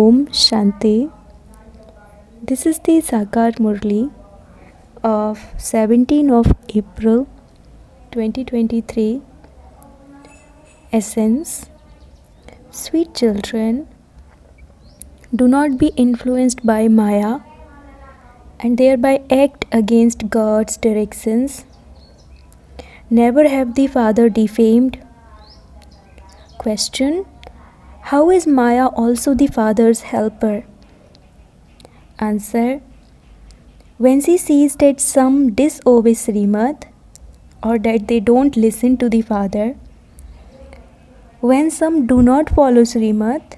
Om Shanti. This is the Sakar Murli of 17 of April 2023. Essence. Sweet children, do not be influenced by Maya and thereby act against God's directions. Never have the Father defamed. Question. How is Maya also the Father's helper? Answer. When she sees that some disobey Srimad or that they don't listen to the Father, when some do not follow Srimad,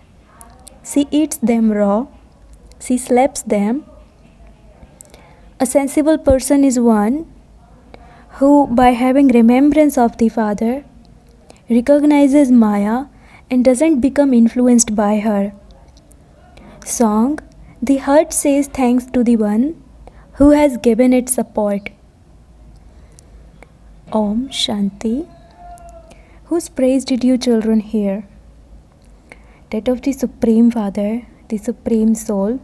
she eats them raw, she slaps them. A sensible person is one who, by having remembrance of the Father, recognizes Maya and doesn't become influenced by her. Song. The heart says thanks to the one who has given it support. Om Shanti. Whose praise did you children hear? That of the Supreme Father, the Supreme Soul.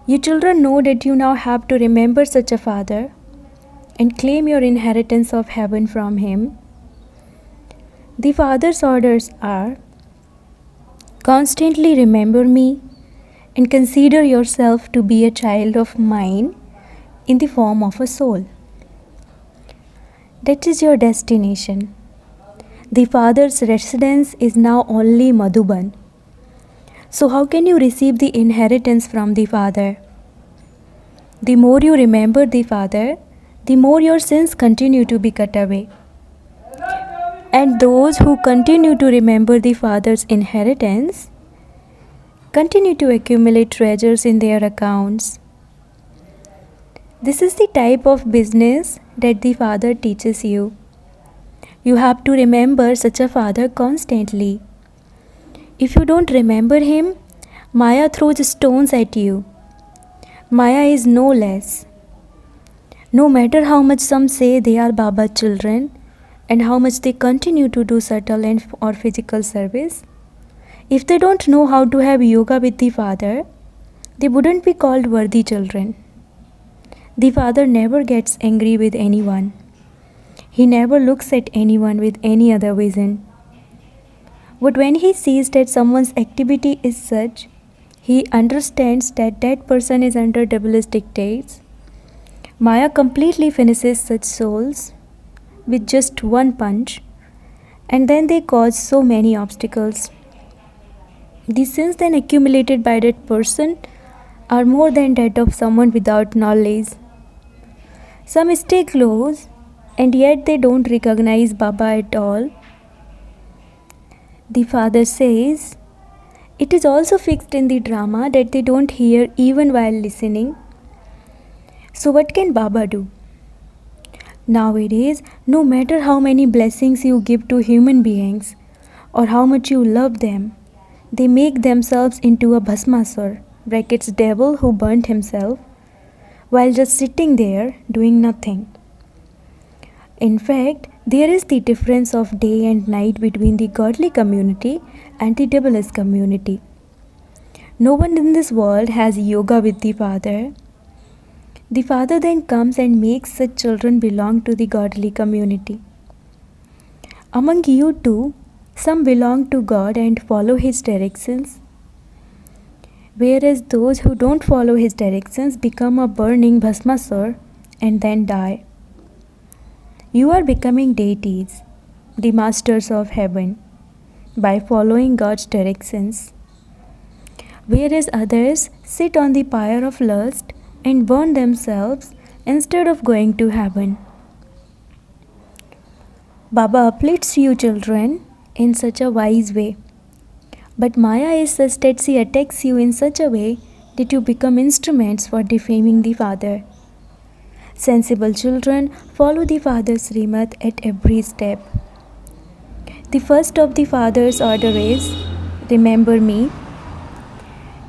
You children know that you now have to remember such a Father and claim your inheritance of heaven from Him. The Father's orders are: constantly remember me and consider yourself to be a child of mine in the form of a soul. That is your destination. The Father's residence is now only Madhuban. So how can you receive the inheritance from the Father? The more you remember the Father, the more your sins continue to be cut away. And those who continue to remember the Father's inheritance continue to accumulate treasures in their accounts. This is the type of business that the Father teaches you. You have to remember such a Father constantly. If you don't remember Him, Maya throws stones at you. Maya is no less. No matter how much some say they are Baba's children and how much they continue to do subtle or physical service, if they don't know how to have yoga with the Father, they wouldn't be called worthy children. The Father never gets angry with anyone. He never looks at anyone with any other vision. But when He sees that someone's activity is such, He understands that that person is under devilish dictates. Maya completely finishes such souls with just one punch, and then they cause so many obstacles. The sins then accumulated by that person are more than that of someone without knowledge. Some stay close and yet they don't recognize Baba at all. The Father says, it is also fixed in the drama that they don't hear even while listening. So what can Baba do? Nowadays, no matter how many blessings you give to human beings or how much you love them, they make themselves into a Bhasmasur, brackets devil who burnt himself, while just sitting there doing nothing. In fact, there is the difference of day and night between the godly community and the devilish community. No one in this world has yoga with the Father. The Father then comes and makes such children belong to the godly community. Among you too, some belong to God and follow His directions, whereas those who don't follow His directions become a burning Bhasmasur and then die. You are becoming deities, the masters of heaven, by following God's directions, whereas others sit on the pyre of lust and burn themselves instead of going to heaven. Baba uplifts you children in such a wise way, but Maya is such that she attacks you in such a way that you become instruments for defaming the Father. Sensible children follow the Father's Srimad at every step. The first of the Father's order is, remember me,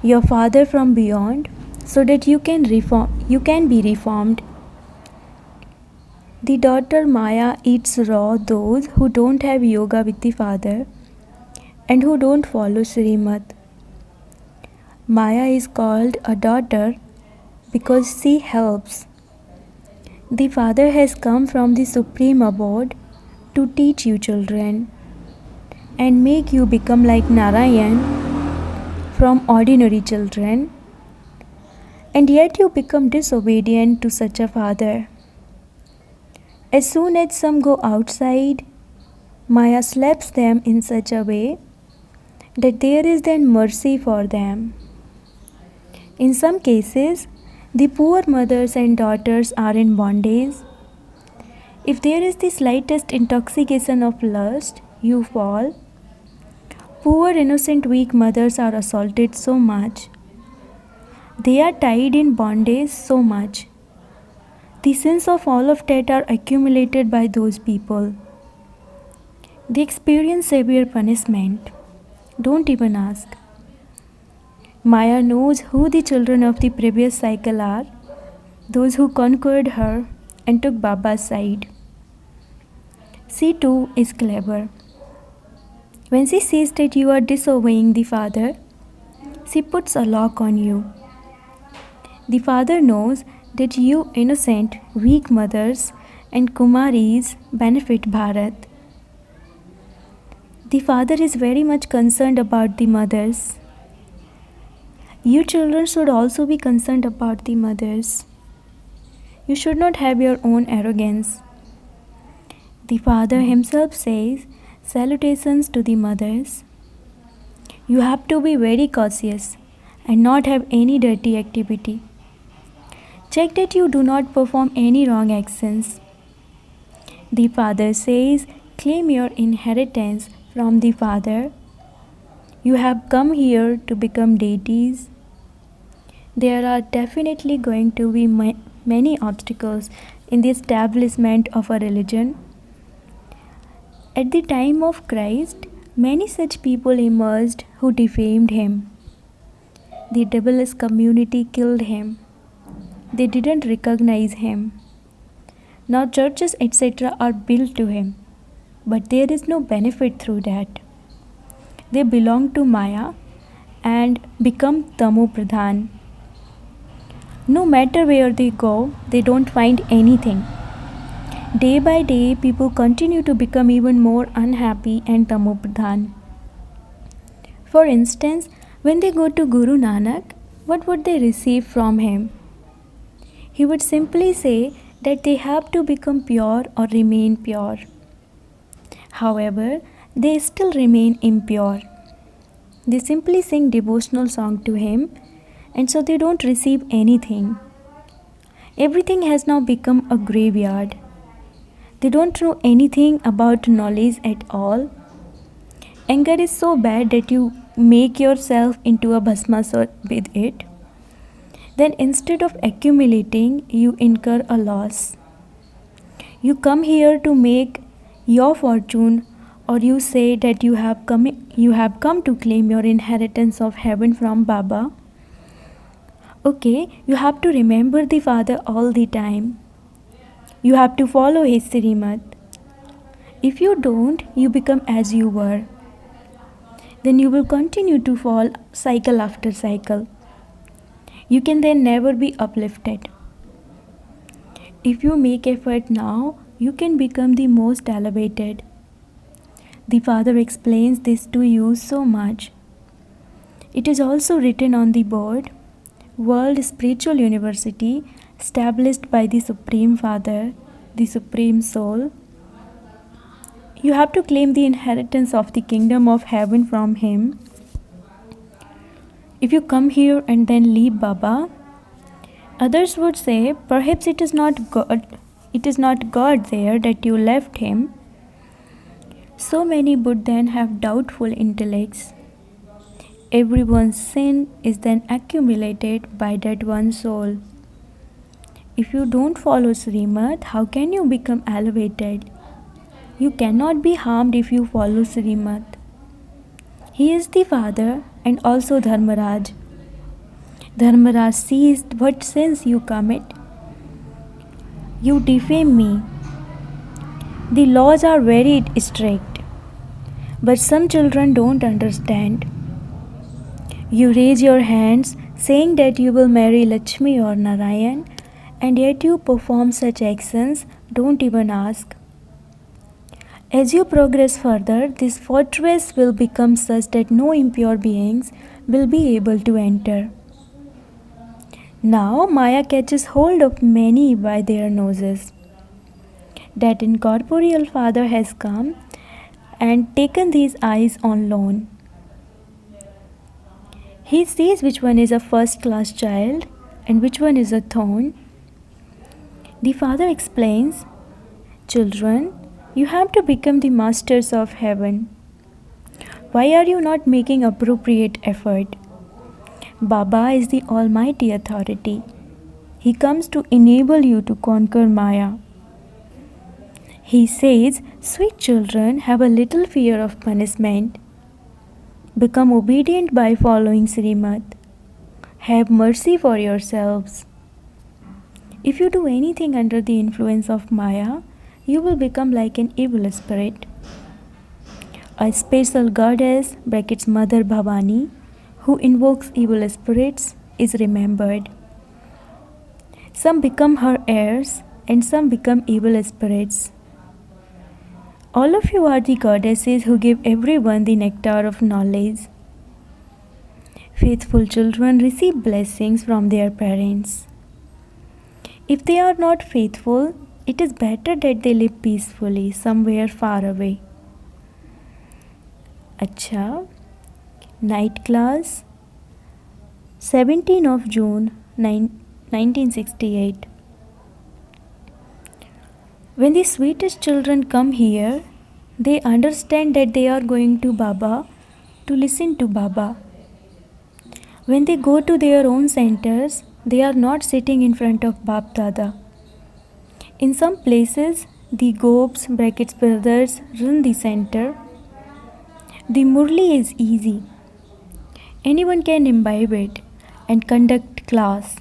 your Father from beyond, so that you can be reformed. The daughter Maya eats raw those who don't have yoga with the Father and who don't follow Srimad. Maya is called a daughter because she helps. The Father has come from the supreme abode to teach you children and make you become like Narayan from ordinary children, and yet you become disobedient to such a father. As soon as some go outside, Maya slaps them in such a way that there is then mercy for them. In some cases, the poor mothers and daughters are in bondage. If there is the slightest intoxication of lust, you fall. Poor, innocent, weak mothers are assaulted so much. They are tied in bondage so much. The sins of all of that are accumulated by those people. They experience severe punishment. Don't even ask. Maya knows who the children of the previous cycle are, those who conquered her and took Baba's side. She too is clever. When she sees that you are disobeying the Father, she puts a lock on you. The Father knows that you innocent, weak mothers and Kumaris benefit Bharat. The Father is very much concerned about the mothers. You children should also be concerned about the mothers. You should not have your own arrogance. The Father himself says, salutations to the mothers. You have to be very cautious and not have any dirty activity. Check that you do not perform any wrong actions. The Father says, claim your inheritance from the Father. You have come here to become deities. There are definitely going to be many obstacles in the establishment of a religion. At the time of Christ, many such people emerged who defamed him. The devilish community killed him. They didn't recognize him. Now churches etc. are built to him, but there is no benefit through that. They belong to Maya and become Tamu Pradhan. No matter where they go, they don't find anything. Day by day, people continue to become even more unhappy and Tamu Pradhan. For instance, when they go to Guru Nanak, what would they receive from him? He would simply say that they have to become pure or remain pure. However, they still remain impure. They simply sing devotional song to him, and so they don't receive anything. Everything has now become a graveyard. They don't know anything about knowledge at all. Anger is so bad that you make yourself into a bhasmasur with it. Then instead of accumulating, you incur a loss. You come here to make your fortune, or you say that you have come to claim your inheritance of heaven from Baba. Okay, you have to remember the Father all the time. You have to follow his Srimad. If you don't, you become as you were. Then you will continue to fall cycle after cycle. You can then never be uplifted. If you make effort now, you can become the most elevated. The Father explains this to you so much. It is also written on the board, World Spiritual University, established by the Supreme Father, the Supreme Soul. You have to claim the inheritance of the kingdom of heaven from him. If you come here and then leave Baba, others would say, perhaps it is not God there that you left him. So many would then have doubtful intellects. Everyone's sin is then accumulated by that one soul. If you don't follow Srimad, how can you become elevated? You cannot be harmed if you follow Srimad. He is the Father and also Dharmaraj. Dharmaraj sees what sins you commit. You defame me. The laws are very strict, but some children don't understand. You raise your hands saying that you will marry Lakshmi or Narayan, and yet you perform such actions, don't even ask. As you progress further, this fortress will become such that no impure beings will be able to enter. Now Maya catches hold of many by their noses. That incorporeal father has come and taken these eyes on loan. He sees which one is a first class child and which one is a thorn. The father explains, "Children, you have to become the masters of heaven. Why are you not making appropriate effort? Baba is the almighty authority. He comes to enable you to conquer Maya." He says, "Sweet children, have a little fear of punishment. Become obedient by following Srimad. Have mercy for yourselves. If you do anything under the influence of Maya, you will become like an evil spirit." A special goddess, brackets Mother Bhavani, who invokes evil spirits, is remembered. Some become her heirs and some become evil spirits. All of you are the goddesses who give everyone the nectar of knowledge. Faithful children receive blessings from their parents. If they are not faithful, it is better that they live peacefully somewhere far away. Acha, night class, 17 of June 1968. When the sweetest children come here, they understand that they are going to Baba to listen to Baba. When they go to their own centers, they are not sitting in front of Bap Dada. In some places, the Gopes, brackets brothers, run the center. The Murli is easy. Anyone can imbibe it and conduct class.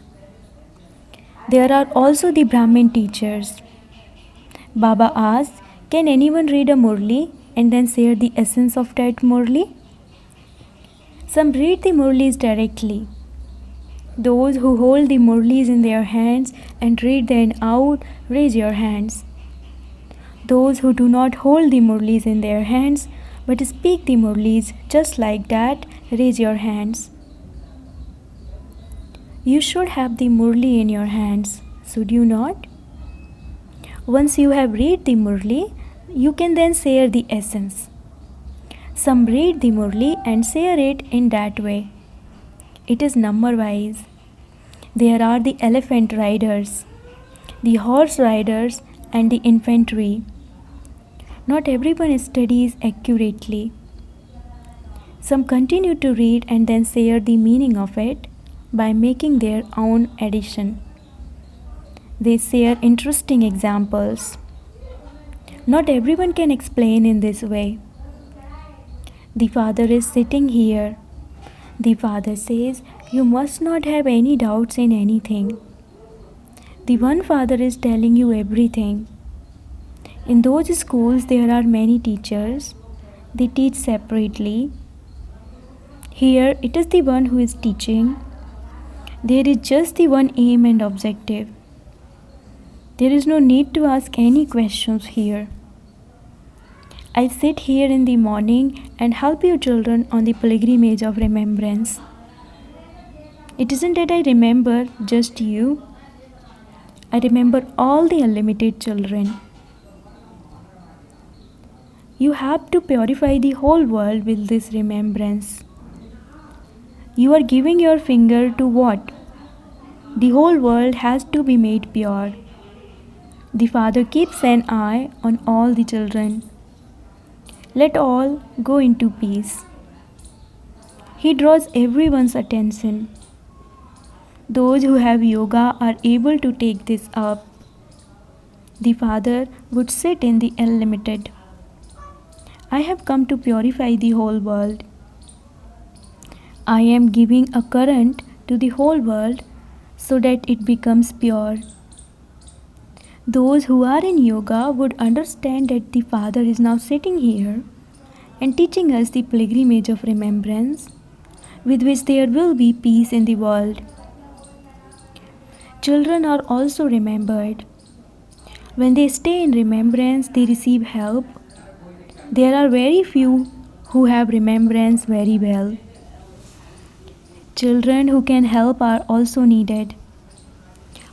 There are also the Brahmin teachers. Baba asks, "Can anyone read a Murli and then share the essence of that Murli?" Some read the Murlis directly. Those who hold the Murlis in their hands and read them out, raise your hands. Those who do not hold the Murlis in their hands but speak the Murlis just like that, raise your hands. You should have the Murli in your hands, should you not? Once you have read the Murli, you can then share the essence. Some read the Murli and share it in that way. It is number wise. There are the elephant riders, the horse riders, and the infantry. Not everyone studies accurately. Some continue to read and then share the meaning of it by making their own addition. They share interesting examples. Not everyone can explain in this way. The father is sitting here. The father says, "You must not have any doubts in anything." The one father is telling you everything. In those schools, there are many teachers. They teach separately. Here, it is the one who is teaching. There is just the one aim and objective. There is no need to ask any questions here. I sit here in the morning and help you children on the pilgrimage of remembrance. It isn't that I remember just you. I remember all the unlimited children. You have to purify the whole world with this remembrance. You are giving your finger to what? The whole world has to be made pure. The Father keeps an eye on all the children. Let all go into peace. He draws everyone's attention. Those who have yoga are able to take this up. The Father would sit in the unlimited. I have come to purify the whole world. I am giving a current to the whole world so that it becomes pure. Those who are in yoga would understand that the Father is now sitting here and teaching us the pilgrimage of remembrance, with which there will be peace in the world. Children are also remembered. When they stay in remembrance, they receive help. There are very few who have remembrance very well. Children who can help are also needed.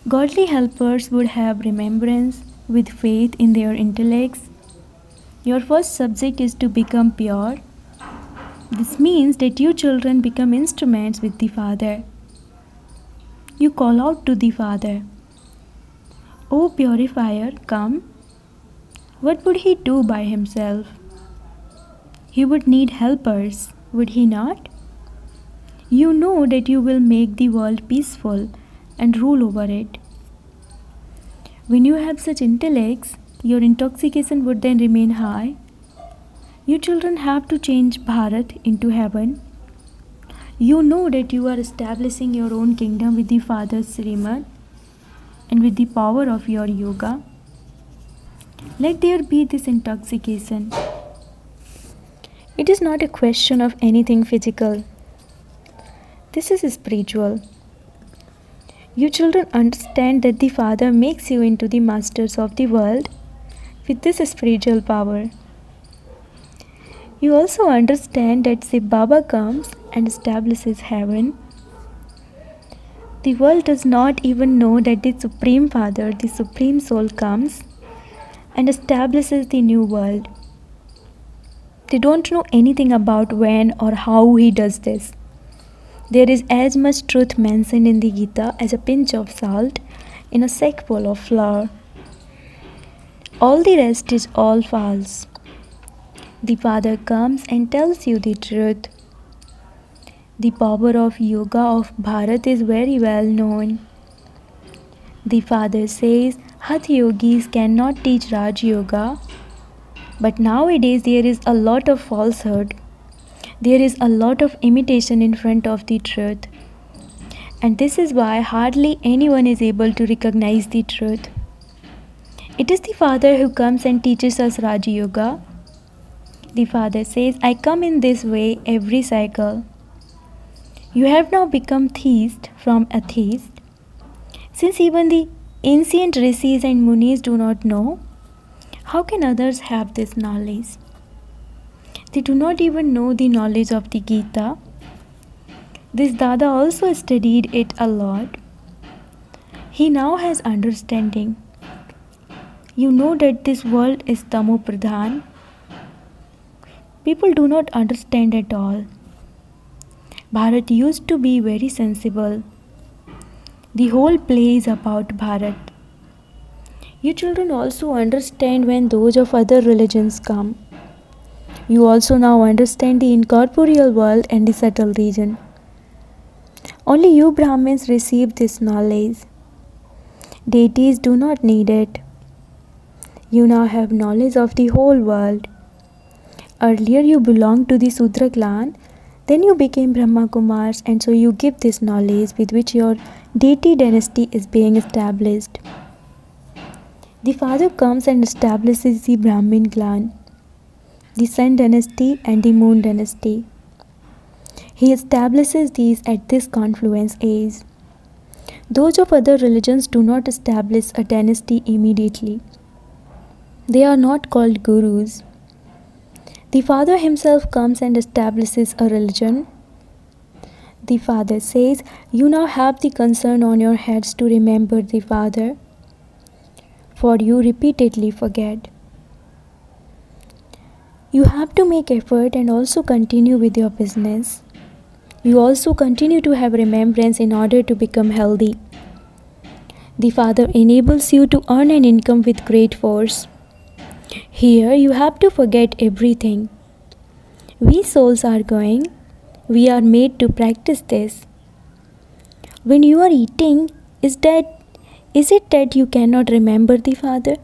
Godly helpers would have remembrance with faith in their intellects. Your first subject is to become pure. This means that you children become instruments with the Father. You call out to the Father, "O purifier, come." What would he do by himself? He would need helpers, would he not? You know that you will make the world peaceful and rule over it. When you have such intellects, your intoxication would then remain high. You children have to change Bharat into heaven. You know that you are establishing your own kingdom with the Father's Srimad and with the power of your yoga. Let there be this intoxication. It is not a question of anything physical. This is spiritual. You children understand that the Father makes you into the masters of the world with this spiritual power. You also understand that Shiv Baba comes and establishes heaven. The world does not even know that the Supreme Father, the Supreme Soul, comes and establishes the new world. They don't know anything about when or how he does this. There is as much truth mentioned in the Gita as a pinch of salt in a sackful of flour. All the rest is all false. The Father comes and tells you the truth. The power of yoga of Bharat is very well known. The Father says Hatha yogis cannot teach Raj Yoga, but nowadays there is a lot of falsehood. There is a lot of imitation in front of the truth. And this is why hardly anyone is able to recognize the truth. It is the Father who comes and teaches us Raj Yoga. The Father says, I come in this way every cycle. You have now become theist from atheist. Since even the ancient rishis and munis do not know, how can others have this knowledge? They do not even know the knowledge of the Gita. This Dada also studied it a lot. He now has understanding. You know that this world is Tamo Pradhan. People do not understand at all. Bharat used to be very sensible. The whole play is about Bharat. You children also understand when those of other religions come. You also now understand the incorporeal world and the subtle region. Only you Brahmins receive this knowledge. Deities do not need it. You now have knowledge of the whole world. Earlier you belonged to the Sudra clan, then you became Brahma Kumars, and so you give this knowledge with which your deity dynasty is being established. The Father comes and establishes the Brahmin clan, the Sun dynasty and the Moon dynasty. He establishes these at this confluence age. Those of other religions do not establish a dynasty immediately. They are not called gurus. The Father himself comes and establishes a religion. The Father says, you now have the concern on your heads to remember the Father, for you repeatedly forget. You have to make effort and also continue with your business. You also continue to have remembrance in order to become healthy. The Father enables you to earn an income with great force. Here you have to forget everything. We souls are going. We are made to practice this. When you are eating, is it that you cannot remember the Father?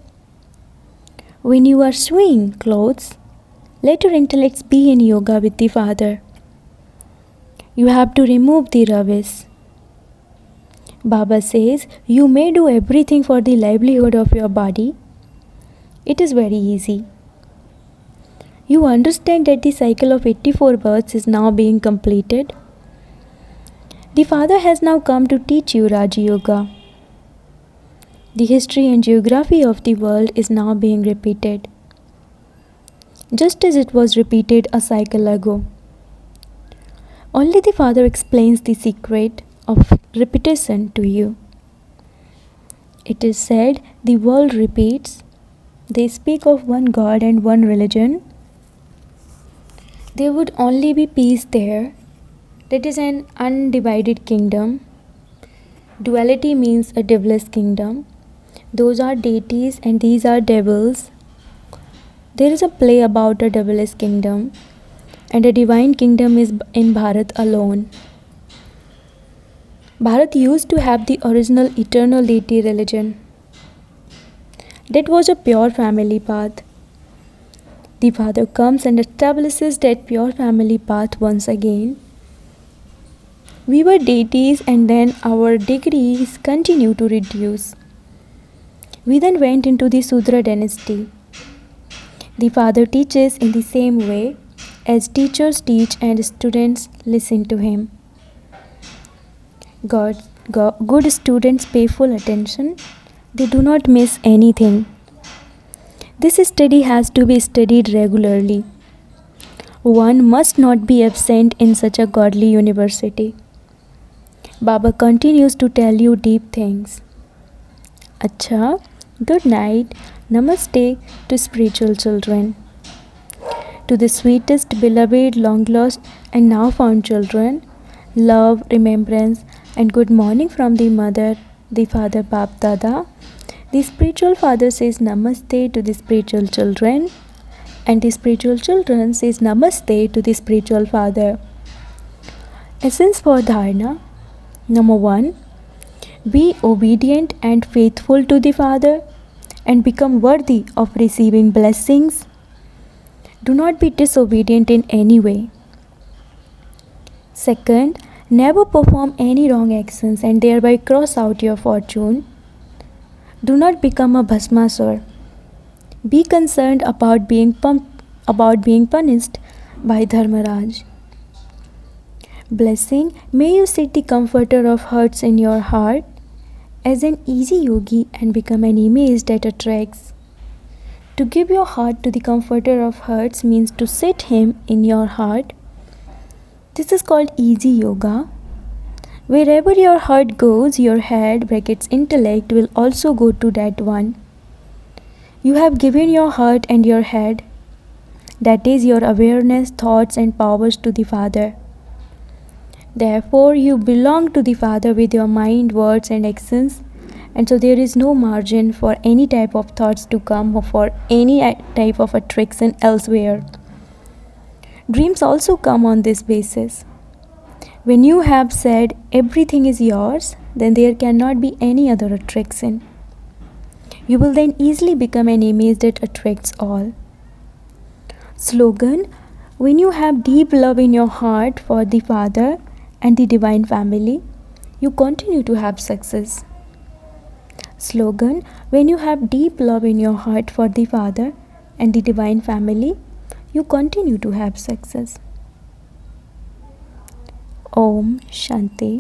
When you are sewing clothes, let your intellects be in yoga with the Father. You have to remove the rubbish. Baba says, you may do everything for the livelihood of your body. It is very easy. You understand that the cycle of 84 births is now being completed. The Father has now come to teach you Raja Yoga. The history and geography of the world is now being repeated, just as it was repeated a cycle ago. Only the Father explains the secret of repetition to you. It is said the world repeats. They speak of one God and one religion. There would only be peace there. That is an undivided kingdom. Duality means a devil's kingdom. Those are deities and these are devils. There is a play about a devilish kingdom, and a divine kingdom is in Bharat alone. Bharat used to have the original eternal deity religion. That was a pure family path. The Father comes and establishes that pure family path once again. We were deities and then our degrees continue to reduce. We then went into the Sudra dynasty. The Father teaches in the same way as teachers teach and students listen to him. Good students pay full attention. They do not miss anything. This study has to be studied regularly. One must not be absent in such a godly university. Baba continues to tell you deep things. Acha, good night, namaste to spiritual children. To the sweetest, beloved, long lost and now found children, love, remembrance and good morning from the mother, the father Bap Dada. The spiritual father says namaste to the spiritual children and the spiritual children says namaste to the spiritual father. Essence for dharana. Number 1. Be obedient and faithful to the Father and become worthy of receiving blessings. Do not be disobedient in any way. Second, never perform any wrong actions and thereby cross out your fortune. Do not become a Bhasmasur. Be concerned about being punished by Dharmaraj. Blessing, may you sit the comforter of hearts in your heart as an easy yogi and become an image that attracts. To give your heart to the comforter of hearts means to sit him in your heart. This is called easy yoga. Wherever your heart goes, your head (intellect) will also go to that one. You have given your heart and your head, that is your awareness, thoughts and powers, to the Father. Therefore, you belong to the Father with your mind, words and actions, and so there is no margin for any type of thoughts to come or for any type of attraction elsewhere. Dreams also come on this basis. When you have said everything is yours, then there cannot be any other attraction. You will then easily become an image that attracts all. Slogan: when you have deep love in your heart for the Father and the Divine Family, you continue to have success. Slogan: when you have deep love in your heart for the Father and the Divine Family, you continue to have success. Om Shanti.